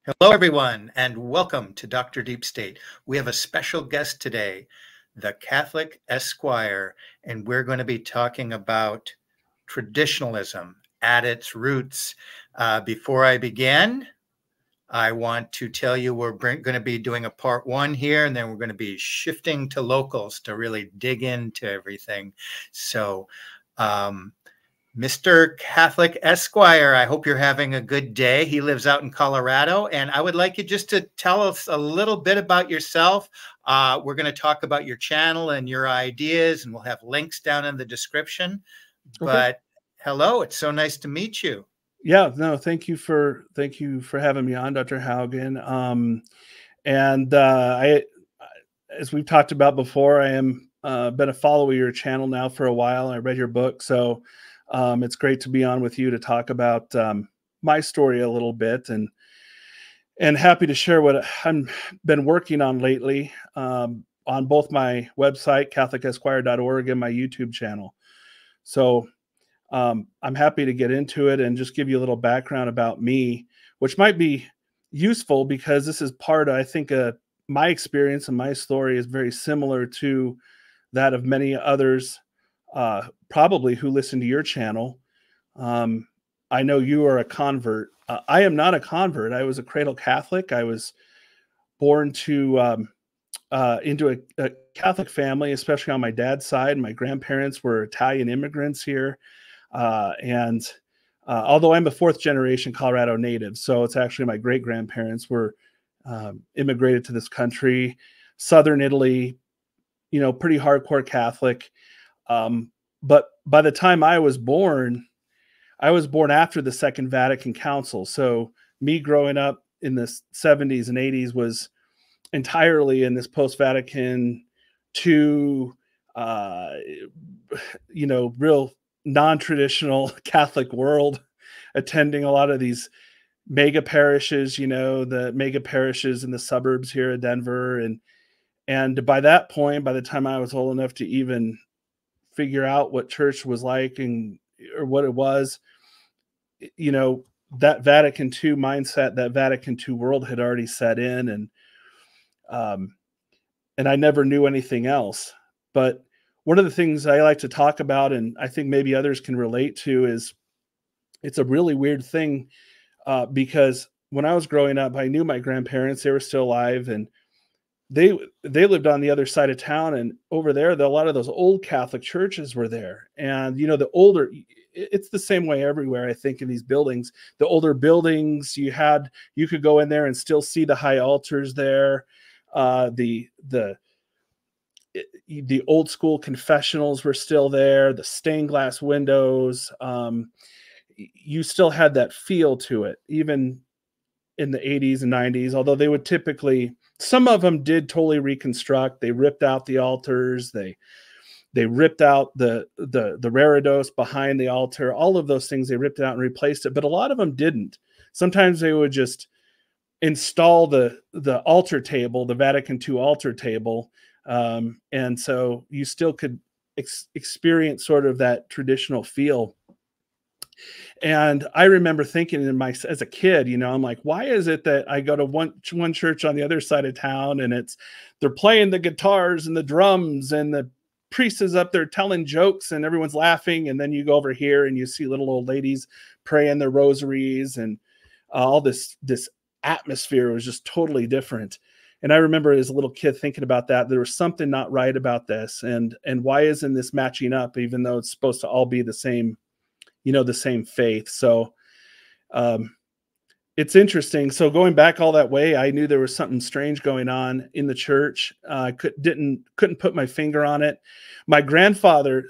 Hello, everyone, and welcome to Dr. Deep State. We have a special guest today, the Catholic Esquire, and we're going to be talking about traditionalism at its roots. Before I begin, I want to tell you we're going to be doing a part one here, and then we're going to be shifting to locals to really dig into everything. So, Mr. Catholic Esquire, I hope you're having a good day. He lives out in Colorado, and I would like you just to tell us a little bit about yourself. We're going to talk about your channel and your ideas, and we'll have links down in the description. Okay. But hello, it's so nice to meet you. Yeah, no, thank you for having me on, Dr. Haugen. As we've talked about before, I am been a follower of your channel now for a while. I read your book, so it's great to be on with you to talk about my story a little bit, and happy to share what I've been working on lately on both my website, CatholicEsquire.org, and my YouTube channel. So I'm happy to get into it and just give you a little background about me, which might be useful because this is part of, I think, my experience and my story is very similar to that of many others, probably who listen to your channel. I know you are a convert. I am not a convert. I was a cradle Catholic. I was born to into a Catholic family, especially on my dad's side. My grandparents were Italian immigrants here. Although I'm a fourth generation Colorado native, so it's actually my great grandparents were immigrated to this country, Southern Italy, pretty hardcore Catholic. But by the time I was born after the Second Vatican Council. So me growing up in the 70s and 80s was entirely in this post-Vatican II, real non-traditional Catholic world, attending a lot of these mega parishes, the mega parishes in the suburbs here of Denver. And by that point, by the time I was old enough to even figure out what church was like or what it was, that Vatican II mindset, that Vatican II world had already set in. And I never knew anything else. But one of the things I like to talk about, and I think maybe others can relate to, is it's a really weird thing because when I was growing up, I knew my grandparents, they were still alive, and they lived on the other side of town. And over there, a lot of those old Catholic churches were there. And, it's the same way everywhere, I think, in these buildings. The older buildings, you could go in there and still see the high altars there. The old school confessionals were still there, the stained glass windows. You still had that feel to it, even in the 80s and 90s, although they would typically, some of them did totally reconstruct. They ripped out the altars. They ripped out the reredos behind the altar, all of those things. They ripped it out and replaced it, but a lot of them didn't. Sometimes they would just install the altar table, the Vatican II altar table. And so you still could experience sort of that traditional feel. And I remember thinking as a kid, I'm like, why is it that I go to one church on the other side of town and they're playing the guitars and the drums and the priest is up there telling jokes and everyone's laughing. And then you go over here and you see little old ladies praying their rosaries, and all this atmosphere was just totally different. And I remember as a little kid thinking about that, there was something not right about this. And why isn't this matching up, even though it's supposed to all be the same, the same faith? So it's interesting. So going back all that way, I knew there was something strange going on in the church. Couldn't put my finger on it. My grandfather,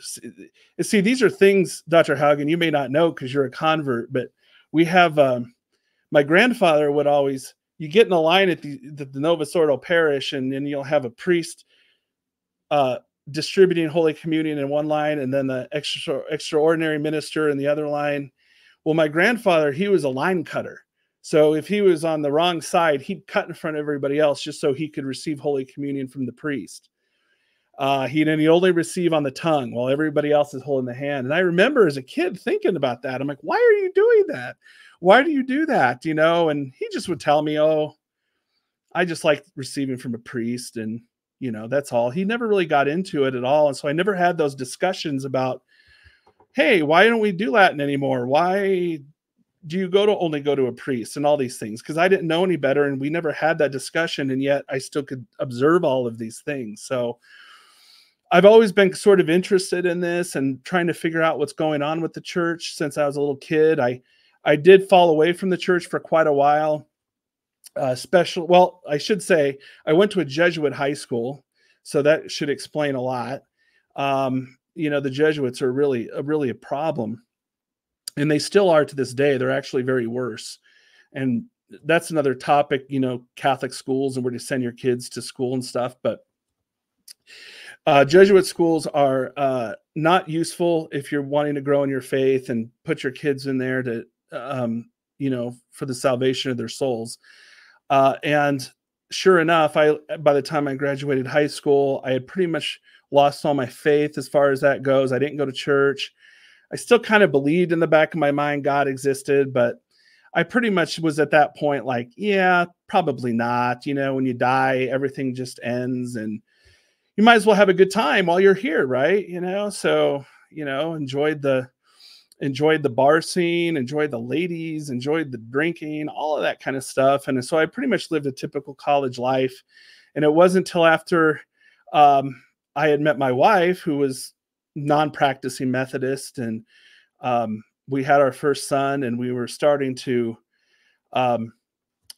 see, these are things, Dr. Haugen, you may not know because you're a convert, but we have, my grandfather would always, you get in a line at the Novus Ordo parish, and then you'll have a priest distributing Holy Communion in one line, and then the extraordinary minister in the other line. Well, my grandfather, he was a line cutter. So if he was on the wrong side, he'd cut in front of everybody else just so he could receive Holy Communion from the priest. He'd only receive on the tongue while everybody else is holding the hand. And I remember as a kid thinking about that. I'm like, why are you doing that? why do you do that? You know, and he just would tell me, oh, I just like receiving from a priest, and you know, that's all. He never really got into it at all. And so I never had those discussions about, hey, why don't we do Latin anymore? Why do you only go to a priest and all these things? Because I didn't know any better, and we never had that discussion, and yet I still could observe all of these things. So I've always been sort of interested in this and trying to figure out what's going on with the church since I was a little kid. I did fall away from the church for quite a while. Well, I should say I went to a Jesuit high school, so that should explain a lot. You know, the Jesuits are really a problem, and they still are to this day. They're actually very worse, and that's another topic. You know, Catholic schools and where to send your kids to school and stuff, but Jesuit schools are not useful if you're wanting to grow in your faith and put your kids in there to, you know, for the salvation of their souls. And sure enough, by the time I graduated high school, I had pretty much lost all my faith as far as that goes. I didn't go to church. I still kind of believed in the back of my mind God existed, but I pretty much was at that point like, yeah, probably not. You know, when you die, everything just ends, and you might as well have a good time while you're here, right? You know, so, you know, enjoyed the bar scene, enjoyed the ladies, enjoyed the drinking, all of that kind of stuff. And so I pretty much lived a typical college life. And it wasn't until after I had met my wife, who was non-practicing Methodist, and we had our first son, and we were starting to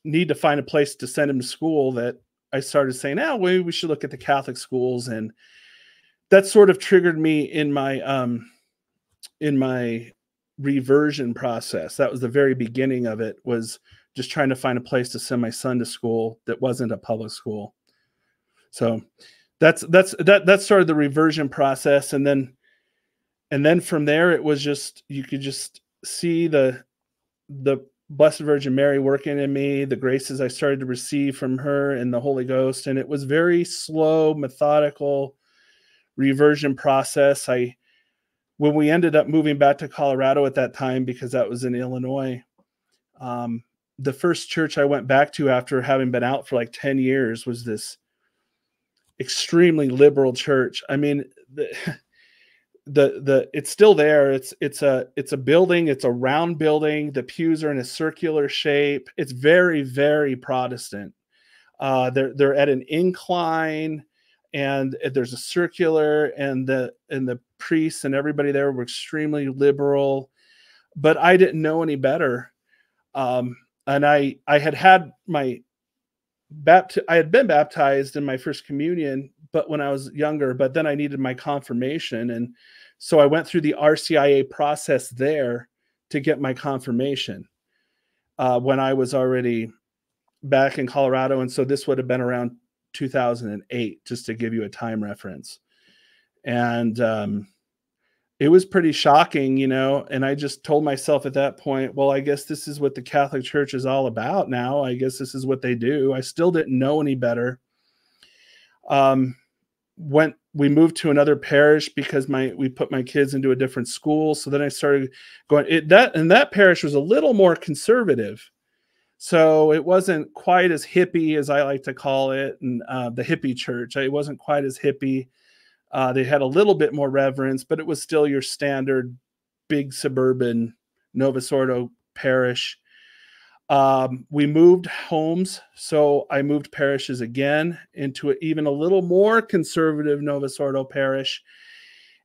need to find a place to send him to school, that I started saying, oh, we should look at the Catholic schools. And that sort of triggered me in my reversion process. That was the very beginning of it, was just trying to find a place to send my son to school that wasn't a public school. So that started the reversion process. And then from there, it was just, you could just see the Blessed Virgin Mary working in me, the graces I started to receive from her and the Holy Ghost. And it was very slow, methodical reversion process. When we ended up moving back to Colorado at that time, because that was in Illinois, the first church I went back to after having been out for like 10 years was this extremely liberal church. I mean, it's still there. It's a building. It's a round building. The pews are in a circular shape. It's very, very Protestant. They're at an incline, and there's a circular, and the priests and everybody there were extremely liberal, but I didn't know any better. And I had been baptized in my first communion, but when I was younger, but then I needed my confirmation. And so I went through the RCIA process there to get my confirmation when I was already back in Colorado. And so this would have been around 2008, just to give you a time reference. And it was pretty shocking, you know, and I just told myself at that point, well, I guess this is what the Catholic Church is all about now. I guess this is what they do. I still didn't know any better. When we moved to another parish because we put my kids into a different school. So then I started going, that parish was a little more conservative. So it wasn't quite as hippie, as I like to call it, and the hippie church. It wasn't quite as hippie. They had a little bit more reverence, but it was still your standard big suburban Novus Ordo parish. We moved homes, so I moved parishes again into even a little more conservative Novus Ordo parish.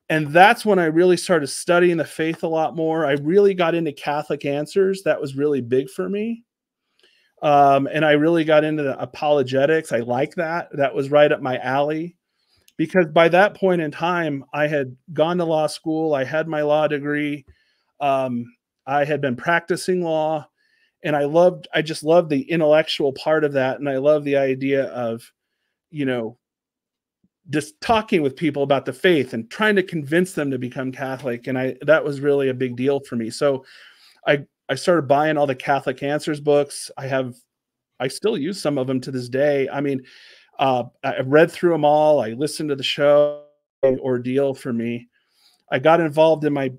And that's when I really started studying the faith a lot more. I really got into Catholic Answers. That was really big for me. And I really got into the apologetics. I like that. That was right up my alley, because by that point in time, I had gone to law school. I had my law degree. I had been practicing law, and I just loved the intellectual part of that. And I love the idea of, you know, just talking with people about the faith and trying to convince them to become Catholic. And that was really a big deal for me. So I started buying all the Catholic Answers books. I still use some of them to this day. I mean, I read through them all. I listened to the show. Ordeal for me. I got involved in my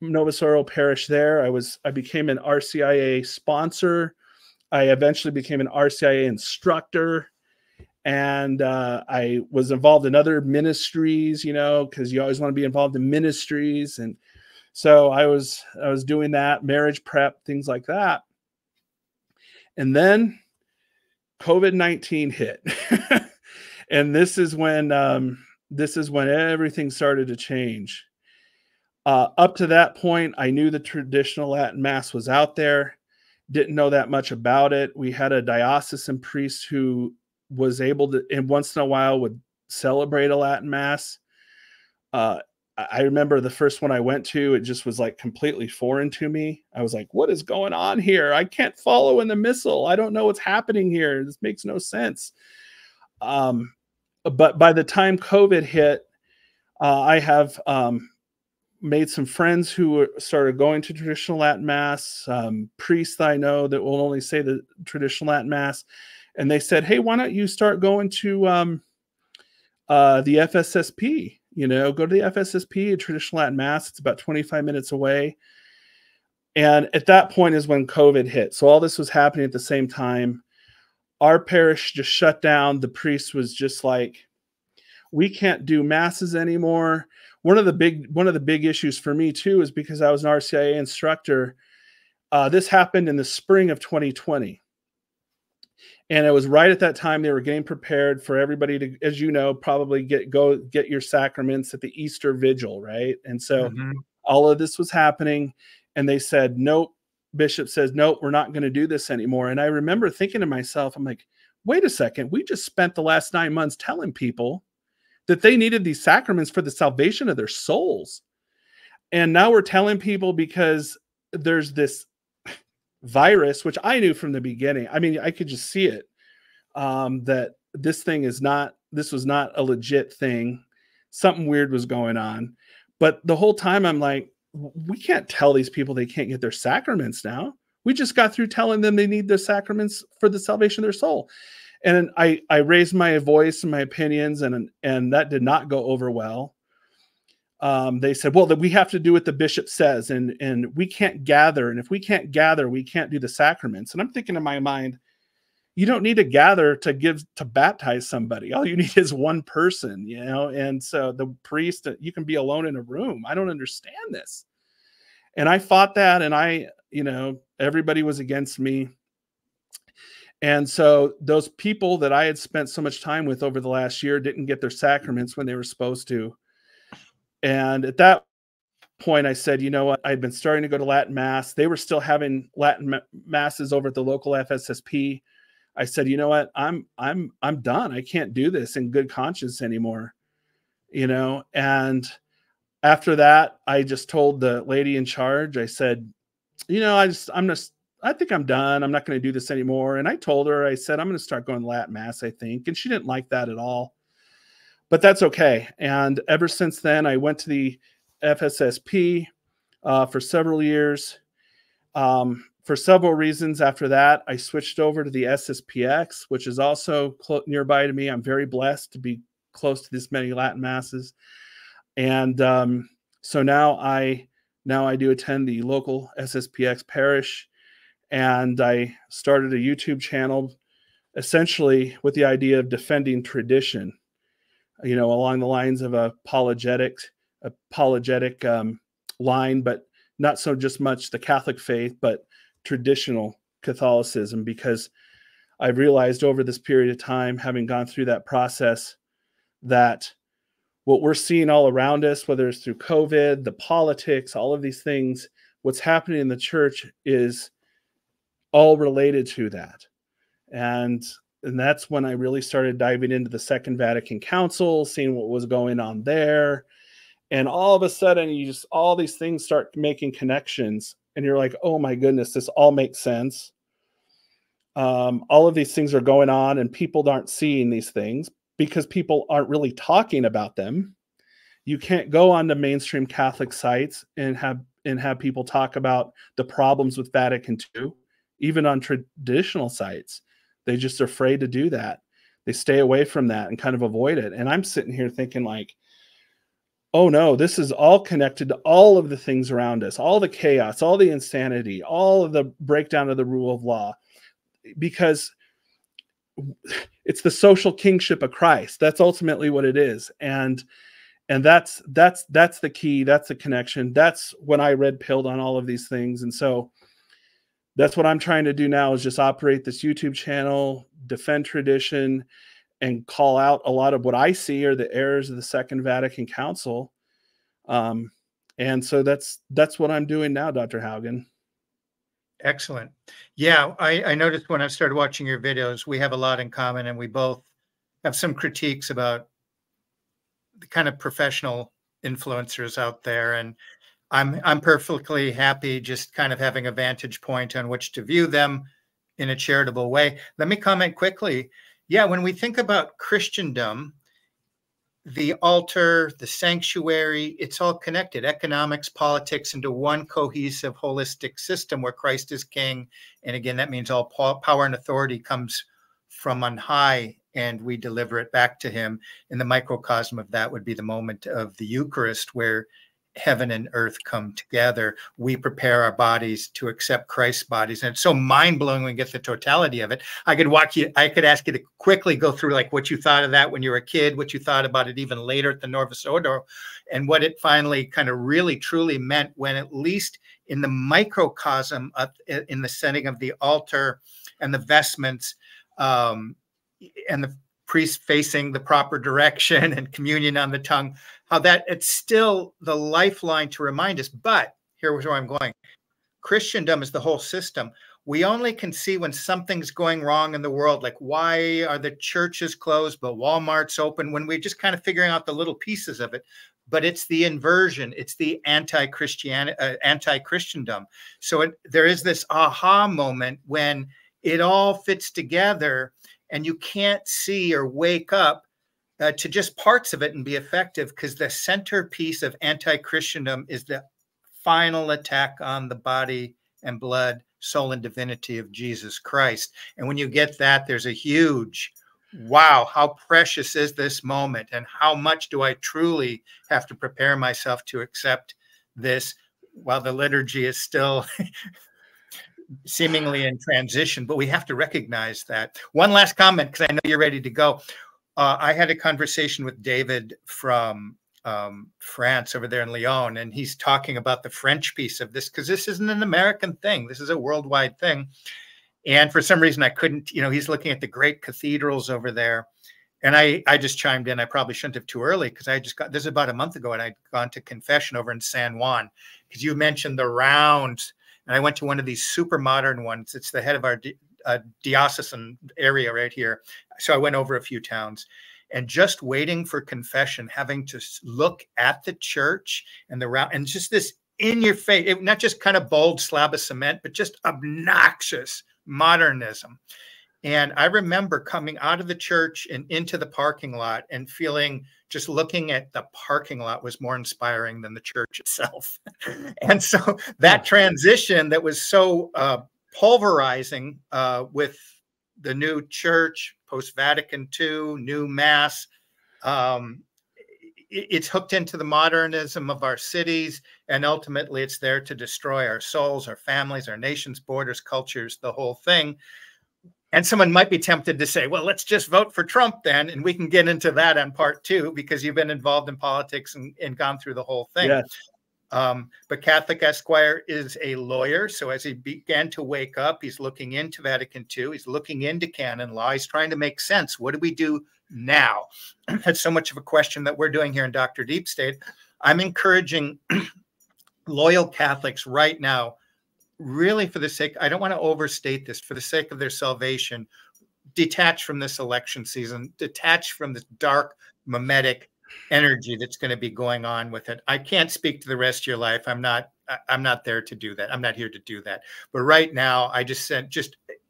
Novus Ordo Parish there. I became an RCIA sponsor. I eventually became an RCIA instructor, and I was involved in other ministries, you know, because you always want to be involved in ministries. And so I was doing that, marriage prep, things like that. And then COVID-19 hit. And this is when everything started to change. Up to that point, I knew the traditional Latin Mass was out there, didn't know that much about it. We had a diocesan priest who was able to, and once in a while would celebrate a Latin Mass. I remember the first one I went to, it just was like completely foreign to me. I was like, what is going on here? I can't follow in the missal. I don't know what's happening here. This makes no sense. But by the time COVID hit, I have made some friends who started going to traditional Latin Mass, priests I know that will only say the traditional Latin Mass. And they said, hey, why don't you start going to the FSSP? You know, go to the FSSP, a traditional Latin Mass. It's about 25 minutes away. And at that point is when COVID hit. So all this was happening at the same time. Our parish just shut down. The priest was just like, we can't do masses anymore. One of the big issues for me too is because I was an RCIA instructor. This happened in the spring of 2020. And it was right at that time they were getting prepared for everybody to, as you know, probably get your sacraments at the Easter Vigil, right? And so all of this was happening, and they said, nope. Bishop says, nope, we're not going to do this anymore. And I remember thinking to myself, I'm like, wait a second, we just spent the last 9 months telling people that they needed these sacraments for the salvation of their souls. And now we're telling people because there's this virus, which I knew from the beginning. I mean, I could just see it, that this was not a legit thing. Something weird was going on. But the whole time I'm like, we can't tell these people they can't get their sacraments now. We just got through telling them they need their sacraments for the salvation of their soul. And I raised my voice and my opinions, and that did not go over well. They said, well, that we have to do what the bishop says, and we can't gather. And if we can't gather, we can't do the sacraments. And I'm thinking in my mind, you don't need to gather to baptize somebody. All you need is one person, you know? And so the priest, you can be alone in a room. I don't understand this. And I fought that, and everybody was against me. And so those people that I had spent so much time with over the last year didn't get their sacraments when they were supposed to. And at that point, I said, you know what? I'd been starting to go to Latin Mass. They were still having Latin Masses over at the local FSSP. I said, you know what? I'm done. I can't do this in good conscience anymore, you know? And after that, I just told the lady in charge, I said, you know, I think I'm done. I'm not going to do this anymore. And I told her, I said, I'm going to start going to Latin Mass, I think. And she didn't like that at all, but that's okay. And ever since then, I went to the FSSP for several years. For several reasons after that, I switched over to the SSPX, which is also nearby to me. I'm very blessed to be close to this many Latin Masses. And so now I do attend the local SSPX parish, and I started a YouTube channel essentially with the idea of defending tradition, you know, along the lines of apologetic line, but not so just much the Catholic faith, but traditional Catholicism, because I've realized over this period of time, having gone through that process, that what we're seeing all around us, whether it's through COVID, the politics, all of these things, what's happening in the church is all related to that. And that's when I really started diving into the Second Vatican Council, seeing what was going on there. And all of a sudden, all these things start making connections. And you're like, oh my goodness, this all makes sense. All of these things are going on, and people aren't seeing these things because people aren't really talking about them. You can't go onto mainstream Catholic sites and have people talk about the problems with Vatican II, even on traditional sites. They just are afraid to do that. They stay away from that and kind of avoid it. And I'm sitting here thinking, like, Oh no, this is all connected to all of the things around us, all the chaos, all the insanity, all of the breakdown of the rule of law, because it's the social kingship of Christ. That's ultimately what it is. And that's the key. That's the connection. That's when I red pilled on all of these things. And so that's what I'm trying to do now, is just operate this YouTube channel, defend tradition, and call out a lot of what I see are the errors of the Second Vatican Council. And so that's what I'm doing now, Dr. Haugen. Excellent. Yeah, I noticed when I started watching your videos, we have a lot in common, and we both have some critiques about the kind of professional influencers out there. And I'm perfectly happy just kind of having a vantage point on which to view them in a charitable way. Let me comment quickly. Yeah, when we think about Christendom, the altar, the sanctuary, it's all connected. Economics, politics, into one cohesive, holistic system where Christ is king. And again, that means all power and authority comes from on high, and we deliver it back to him. And the microcosm of that would be the moment of the Eucharist, where heaven and earth come together. We prepare our bodies to accept Christ's bodies. And it's so mind-blowing when we get the totality of it. I could ask you to quickly go through like what you thought of that when you were a kid, what you thought about it even later at the Novus Ordo, and what it finally kind of really truly meant when, at least in the microcosm in the setting of the altar and the vestments, and the priest facing the proper direction and communion on the tongue, how that it's still the lifeline to remind us. But here's where I'm going. Christendom is the whole system. We only can see when something's going wrong in the world, like why are the churches closed but Walmart's open, when we're just kind of figuring out the little pieces of it. But it's the inversion, it's the anti-Christendom. So there is this aha moment when it all fits together, and you can't see or wake up to just parts of it and be effective, because the centerpiece of anti-Christendom is the final attack on the body and blood, soul, and divinity of Jesus Christ. And when you get that, there's a huge, wow, how precious is this moment, and how much do I truly have to prepare myself to accept this while the liturgy is still seemingly in transition, but we have to recognize that. One last comment, because I know you're ready to go. I had a conversation with David from France over there in Lyon, and he's talking about the French piece of this, because this isn't an American thing. This is a worldwide thing. And for some reason I couldn't, he's looking at the great cathedrals over there. And I just chimed in. I probably shouldn't have too early, because I just got, this is about a month ago, and I'd gone to confession over in San Juan, because you mentioned the rounds. And I went to one of these super modern ones. It's the head of our diocesan area right here. So I went over a few towns, and just waiting for confession, having to look at the church and the round, and just this in your face, not just kind of bold slab of cement, but just obnoxious modernism. And I remember coming out of the church and into the parking lot and feeling, just looking at the parking lot was more inspiring than the church itself. And so that transition that was so pulverizing with the new church, post-Vatican II, new mass, it's hooked into the modernism of our cities, and ultimately it's there to destroy our souls, our families, our nations, borders, cultures, the whole thing. And someone might be tempted to say, well, let's just vote for Trump then, and we can get into that on part two, because you've been involved in politics and gone through the whole thing. Yes. But Catholic Esquire is a lawyer. So as he began to wake up, he's looking into Vatican II. He's looking into canon law. He's trying to make sense. What do we do now? That's so much of a question that we're doing here in Dr. Deep State. I'm encouraging loyal Catholics right now, really for the sake, I don't want to overstate this, for the sake of their salvation, detach from this election season, detach from this dark mimetic energy that's going to be going on with it. I can't speak to the rest of your life. I'm not there to do that. I'm not here to do that. But right now, I just said,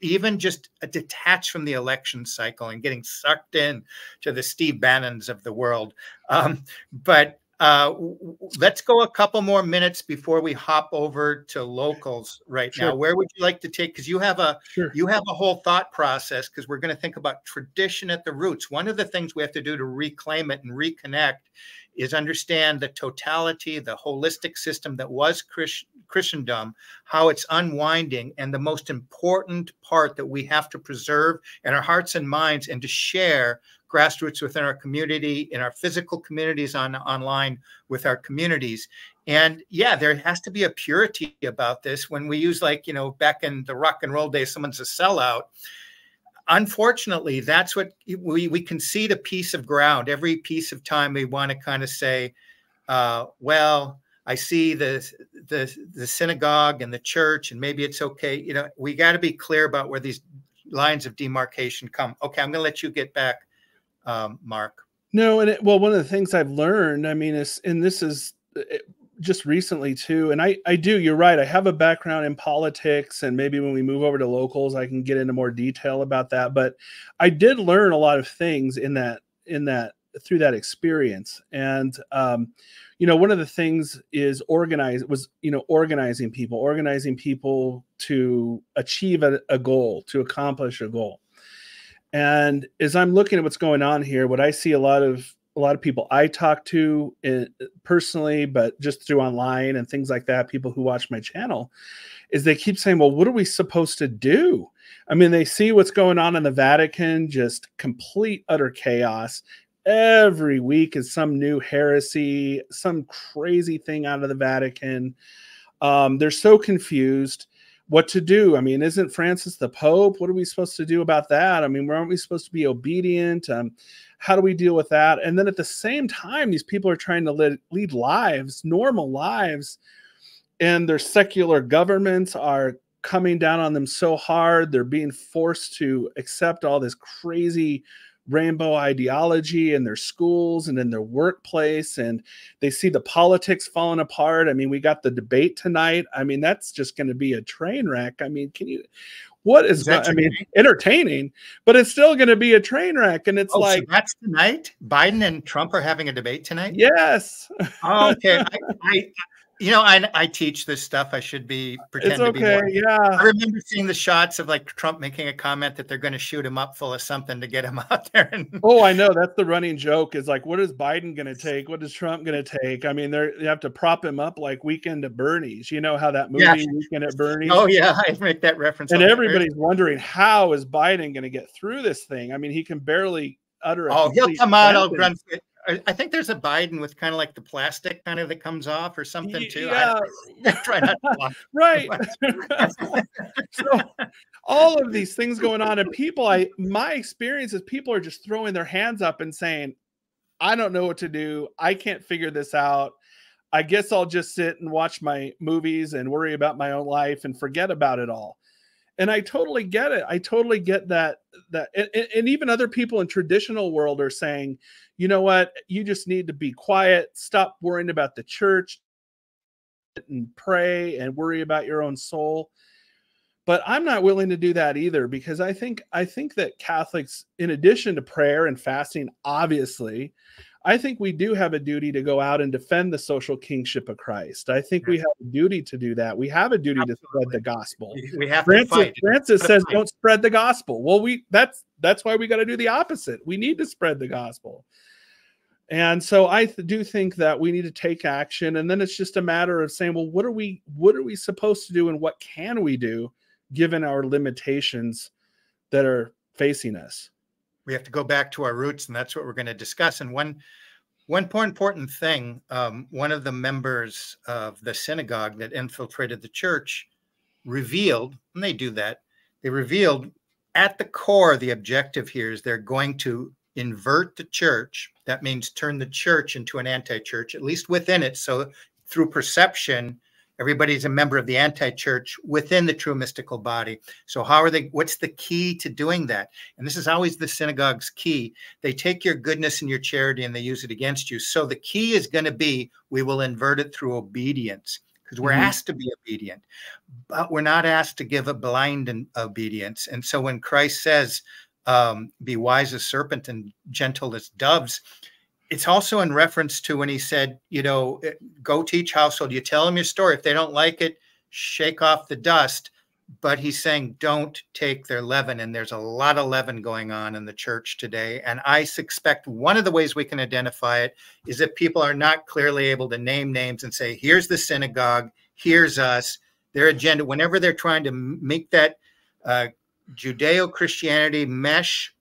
even detach from the election cycle and getting sucked in to the Steve Bannons of the world. But let's go a couple more minutes before we hop over to locals right now. Where would you like to take? Because you have a whole thought process, because we're going to think about tradition at the roots. One of the things we have to do to reclaim it and reconnect is understand the totality, the holistic system that was Christendom, how it's unwinding, and the most important part that we have to preserve in our hearts and minds and to share Grassroots within our community, in our physical communities online with our communities. And yeah, there has to be a purity about this. When we use, like, you know, back in the rock and roll days, someone's a sellout. Unfortunately, that's what we concede a piece of ground. Every piece of time we want to kind of say, well, I see the synagogue and the church, and maybe it's okay. You know, we got to be clear about where these lines of demarcation come. Okay, I'm going to let you get back, Mark. No, and well, one of the things I've learned, I mean, and this is just recently too, and I do, you're right, I have a background in politics, and maybe when we move over to locals, I can get into more detail about that. But I did learn a lot of things in that through that experience. And you know, one of the things is organizing people to achieve a goal, to accomplish a goal. And as I'm looking at what's going on here, what I see a lot of people I talk to personally, but just through online and things like that, people who watch my channel, is they keep saying, well, what are we supposed to do? I mean, they see what's going on in the Vatican, just complete, utter chaos. Every week is some new heresy, some crazy thing out of the Vatican. They're so confused what to do. I mean, isn't Francis the Pope? What are we supposed to do about that? I mean, aren't we supposed to be obedient? How do we deal with that? And then at the same time, these people are trying to lead lives, normal lives, and their secular governments are coming down on them so hard. They're being forced to accept all this crazy rainbow ideology in their schools and in their workplace, and they see the politics falling apart. I mean, we got the debate tonight. I mean, that's just going to be a train wreck. I mean, I mean, entertaining, but it's still going to be a train wreck. And it's like, so that's tonight. Biden and Trump are having a debate tonight. Yes. Oh, okay. You know, I teach this stuff. I should be pretend to be more. Yeah. I remember seeing the shots of, like, Trump making a comment that they're going to shoot him up full of something to get him out there. Oh, I know. That's the running joke, is like, what is Biden going to take? What is Trump going to take? I mean, they have to prop him up like Weekend at Bernie's. You know how that movie, Weekend at Bernie's? Oh, yeah. I make that reference. And everybody's wondering, how is Biden going to get through this thing? I mean, he can barely utter a he'll come out all grunt. I think there's a Biden with kind of like the plastic kind of that comes off or something too. Yeah. I try not to watch. Right. So all of these things going on, and my experience is people are just throwing their hands up and saying, I don't know what to do. I can't figure this out. I guess I'll just sit and watch my movies and worry about my own life and forget about it all. And I totally get it. I totally get that. And even other people in traditional world are saying, you know what, you just need to be quiet, stop worrying about the church, and pray and worry about your own soul. But I'm not willing to do that either, because I think that Catholics, in addition to prayer and fasting, obviously, I think we do have a duty to go out and defend the social kingship of Christ. I think we have a duty to do that. We have a duty to spread the gospel. We have to fight. Francis says, don't spread the gospel. Well, that's why we got to do the opposite. We need to spread the gospel. And so I do think that we need to take action. And then it's just a matter of saying, well, what are we supposed to do, and what can we do given our limitations that are facing us? We have to go back to our roots, and that's what we're going to discuss. And one more important thing, one of the members of the synagogue that infiltrated the church revealed, and they do that, they revealed at the core, the objective here is they're going to invert the church. That means turn the church into an anti-church, at least within it. So through perception, everybody's a member of the anti-church within the true mystical body. So what's the key to doing that? And this is always the synagogue's key. They take your goodness and your charity and they use it against you. So the key is going to be, we will invert it through obedience, because we're asked to be obedient, but we're not asked to give a blind obedience. And so when Christ says, be wise as serpent and gentle as doves, it's also in reference to when he said, you know, go teach household. You tell them your story. If they don't like it, shake off the dust. but he's saying don't take their leaven. And there's a lot of leaven going on in the church today. And I suspect one of the ways we can identify it is that people are not clearly able to name names and say, here's the synagogue, here's us, their agenda. Whenever they're trying to make that Judeo-Christianity mesh,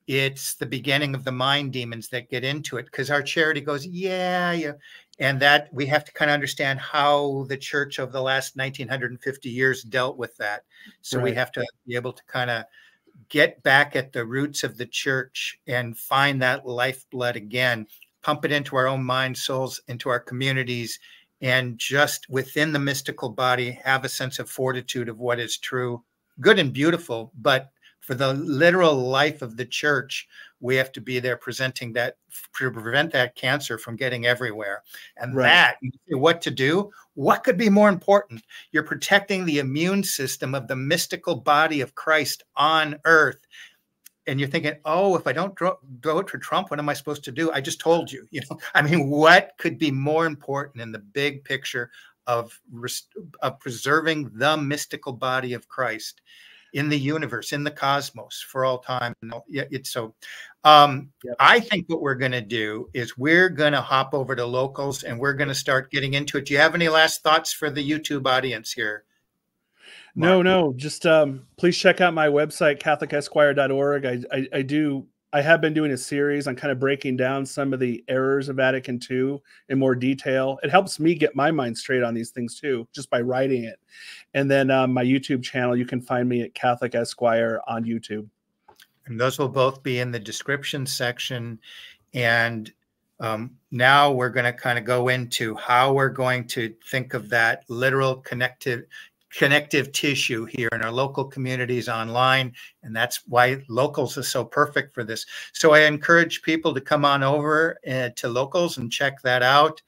it's the beginning of the mind demons that get into it, because our charity goes, yeah. And that we have to kind of understand how the church of the last 1950 years dealt with that. So we have to be able to kind of get back at the roots of the church and find that lifeblood again, pump it into our own minds, souls, into our communities, and just within the mystical body, have a sense of fortitude of what is true, good and beautiful. But for the literal life of the church, we have to be there presenting that to prevent that cancer from getting everywhere. And that, what to do, what could be more important? You're protecting the immune system of the mystical body of Christ on earth. And you're thinking, oh, if I don't vote for Trump, what am I supposed to do? I just told you, I mean, what could be more important in the big picture of preserving the mystical body of Christ in the universe, in the cosmos, for all time? It's so. I think what we're going to do is we're going to hop over to locals and we're going to start getting into it. Do you have any last thoughts for the YouTube audience here, Mark? No, just please check out my website, catholicesquire.org. I have been doing a series on kind of breaking down some of the errors of Vatican II in more detail. It helps me get my mind straight on these things too, just by writing it. And then my YouTube channel, you can find me at Catholic Esquire on YouTube. And those will both be in the description section. And now we're going to kind of go into how we're going to think of that literal connective tissue here in our local communities online. And that's why locals is so perfect for this. So I encourage people to come on over to locals and check that out.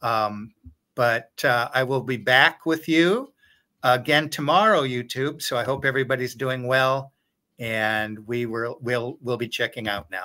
But I will be back with you again tomorrow, YouTube. So I hope everybody's doing well, and we'll be checking out now.